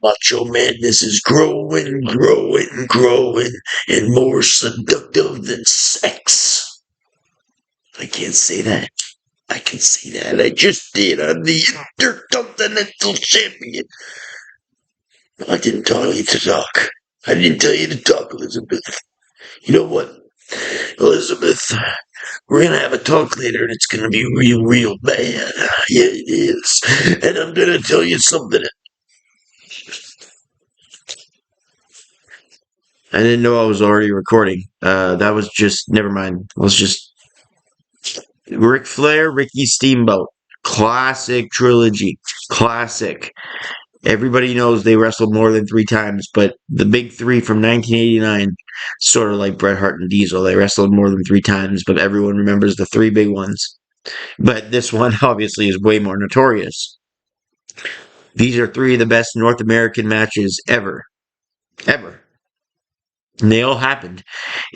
Macho Madness is growing, growing, growing, and more seductive than sex. I can't say that. I can say that. I just did. I'm the Intercontinental Champion. I didn't tell you to talk. I didn't tell you to talk, Elizabeth. You know what, Elizabeth? We're gonna have a talk later, and it's gonna be real, real bad. Yeah, it is. And I'm gonna tell you something. I didn't know I was already recording. That was just, never mind. Let's just, Ric Flair, Ricky-Steamboat. Classic trilogy. Classic. Everybody knows they wrestled more than 3 times, but the big three from 1989, sort of like Bret Hart and Diesel, they wrestled more than 3 times, but everyone remembers the 3 big ones. But this one obviously is way more notorious. These are 3 of the best North American matches ever. Ever. And they all happened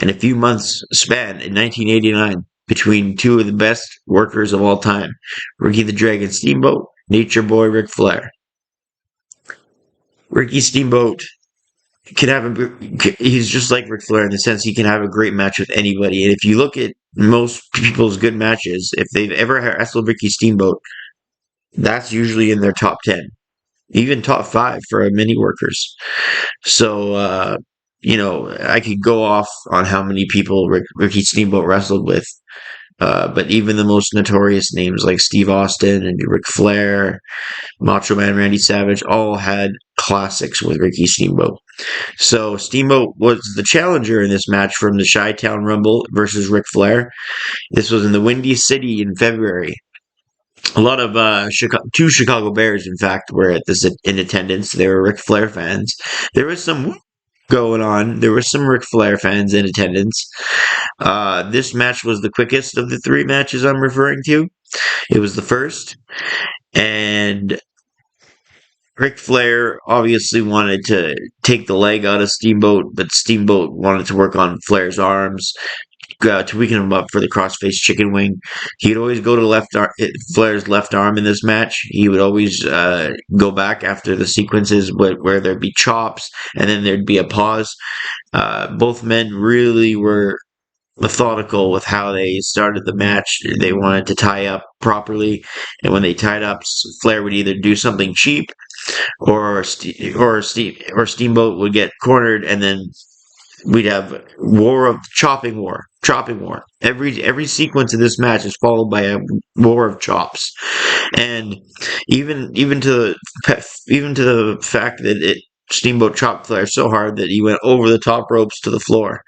in a few months span in 1989 between 2 of the best workers of all time, Ricky the Dragon Steamboat, Nature Boy Ric Flair. Ricky-Steamboat can have he's just like Ric Flair in the sense he can have a great match with anybody. And if you look at most people's good matches, if they've ever wrestled Ricky-Steamboat, that's usually in their top 10, even top 5 for mini workers. So, I could go off on how many people Ricky-Steamboat wrestled with. But even the most notorious names like Steve Austin and Ric Flair, Macho Man Randy Savage, all had classics with Ricky-Steamboat. So Steamboat was the challenger in this match from the Chi-Town Rumble versus Ric Flair. This was in the Windy City in February. A lot of 2 Chicago Bears, in fact, were at this in attendance. They were Ric Flair fans. There was some going on. There were some Ric Flair fans in attendance. This match was the quickest of the 3 matches I'm referring to. It was the first. And Ric Flair obviously wanted to take the leg out of Steamboat, but Steamboat wanted to work on Flair's arms, to weaken him up for the crossface chicken wing. He'd always go to Flair's left arm in this match. He would always go back after the sequences where there'd be chops and then there'd be a pause. Both men really were methodical with how they started the match. They wanted to tie up properly, and when they tied up, Flair would either do something cheap, or Steamboat would get cornered, and then we'd have chopping war. Every sequence of this match is followed by a war of chops, and even to the fact that Steamboat chopped Flair so hard that he went over the top ropes to the floor.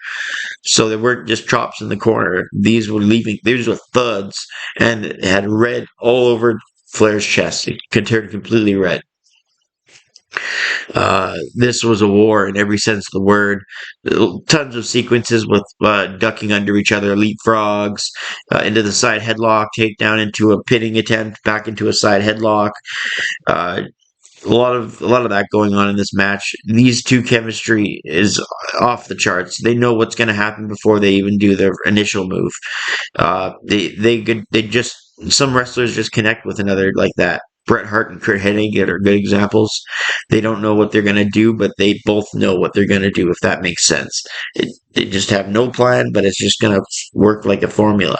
So they weren't just chops in the corner. These were thuds, and it had red all over Flair's chest. It turned completely red. This was a war in every sense of the word. Tons of sequences with ducking under each other, leapfrogs, into the side headlock, takedown into a pinning attempt, back into a side headlock. A lot of that going on in this match. These 2 chemistry is off the charts. They know what's going to happen before they even do their initial move. Some wrestlers just connect with another like that. Bret Hart and Kurt Hennig are good examples. They don't know what they're going to do, but they both know what they're going to do, if that makes sense. They just have no plan, but it's just going to work like a formula.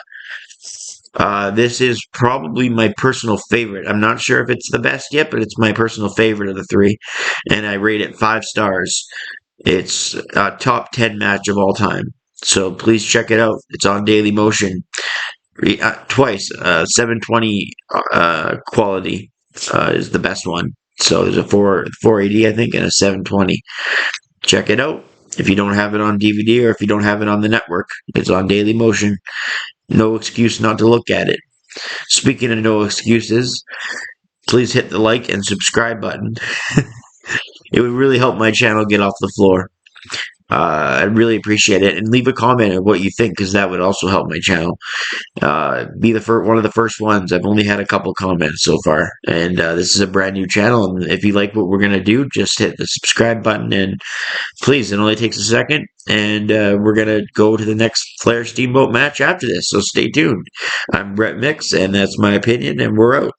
This is probably my personal favorite. I'm not sure if it's the best yet, but it's my personal favorite of the 3, and I rate it 5 stars. It's a top 10 match of all time, so please check it out. It's on Daily Motion twice. 720 quality is the best one. So there's a 480, I think, and a 720. Check it out. If you don't have it on DVD or if you don't have it on the network, it's on Daily Motion. No excuse not to look at it. Speaking of no excuses, please hit the like and subscribe button. It would really help my channel get off the floor. I'd really appreciate it. And leave a comment of what you think, because that would also help my channel. Be one of the first ones. I've only had a couple comments so far. And this is a brand new channel. And if you like what we're going to do, just hit the subscribe button. And please, it only takes a second. And we're going to go to the next Flair-Steamboat match after this. So stay tuned. I'm Brett Mix, and that's my opinion. And we're out.